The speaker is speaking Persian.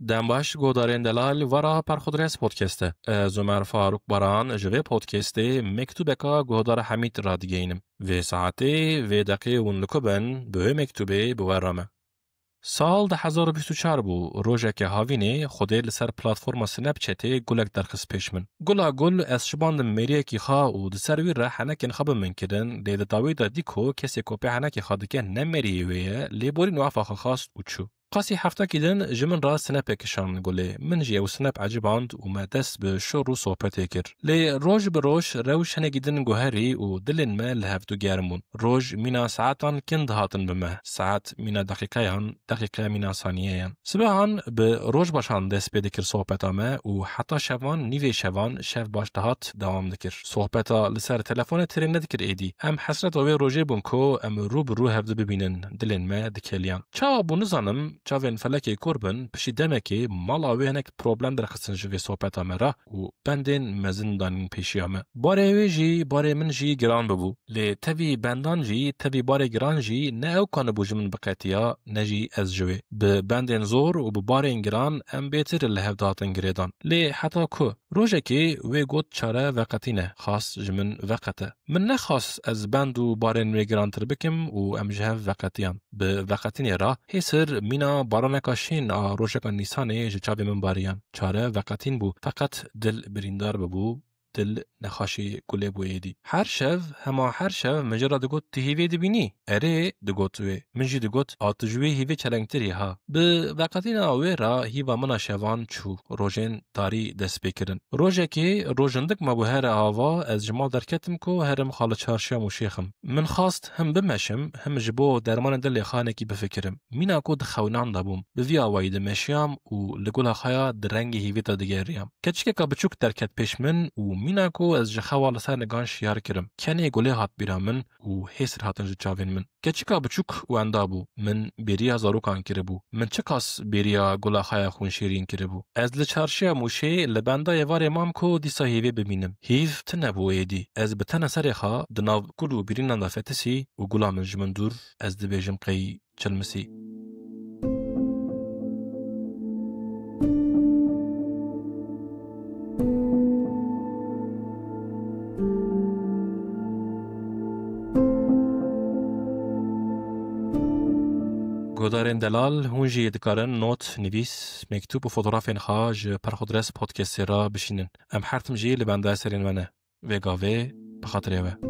دنباش گودارین دلال ورا پرخودرس پودکسته. زمر فاروق بران جوه پودکسته مکتوبکا گودار حمید را دیگینم. و ساعته و دقیقه ونلکوبن به مکتوبه بورامه. سال 2024 بو روزه که هاوینه خوده لسر پلاتفورم سناب چته گلک درخص پیش من. گلا گل از شباند مریه کی خوا و دسروی را حنک خب من کردن لید داوی دادی کو کسی کوپی حنک خواده که نمریه ویه لیبوری نوافق خاص وچو. قاسی هفته کدن جمن را سناب کشان گله من جیو سناب عجباند و ما دست به شروع صحبت کر. لی روز به روز روش هنگیدن گوهری و دلن ما لهفتو گرمون. روز مینا ساعتان کند هاتن بمه. ساعت مینا دقیقه مینا ثانیه. سبحان به روز باشان دست به دکر صحبت آمه و حتی شوان نیوی شوان شف باشتهات دوام دکر. صحبت لسر تلفن ترین ندکر ایدی. هم حسرت و روزه بونکو ام رو به رو هفته ببینن دلن ما دکلیان. چا بونزانم چاوین فلکی کربن پشی دمکی مالاوی هنک پروبلم در خصن جوی صحبت آمه و بندین مزن دانین پیشی آمه. باره وی جی باره من جی گران ببو. لی تبی بندان جی تبی باره گران جی نه او کان بوجمن بقیتیا نجی از جوی. به بندین زور و به باره گران ام بیتر لحف داتن گریدان. لی حتی که روژه که وی گود چاره وقتینه خاص جمن وقته. من نخواست از بند و بارن وی گران تر بکم و ام جهف وقتیان. به وقتینه را هیسر مینا بارانکاشین روژه که نیسانه جچاوی من باریان. چاره وقتین بو فقط دل بریندار ببو. دل نخاشی گله بویدی. هر شب مجرد دگوت تهیوی دبینی. اره دگوت وی. منجی دگوت آتجوی هیوی چلنگتری ها. به وقتین آوی را هیوا منا شوان چو روژن داری دست بکرن. روژه که روژندک مبوهر آوا از جمال درکتم کو هرم خال چارشیا موشیخم. من خواست هم بمشم هم جبو درمان دل خانه کی بفکرم. مینا کو دخونان دابوم. به وی آوای دمشیام و لگولا خیا درنگ هیوی تا دیگریام. کچک کا بچوک درکت پیش من و مینا کو از جخوال سر نگان شیار کرم. کنی گله هات بیرامن و حسر هاتن جچاوین من. کچکا بچوک و اندابو من بریا زاروکان کربو. من چکاس بریا گلا خای خون شیرین کربو. از لچارشیا موشه لبندا یوار امام کو دیسا هیوی ببینم. هیو تنبو ایدی. از بتن سر خا دناو گلو برینان دافتسی و گلا من جمندور از دبیجم قی چلمسی. گودارین دلال هونجی دکارن نوت نویس مکتوب و فوتوغراف خاج پرخودرس پودکست را بشینن. ام حرتم جی لبنده سرین منه. وگاوه بخاطر اوه.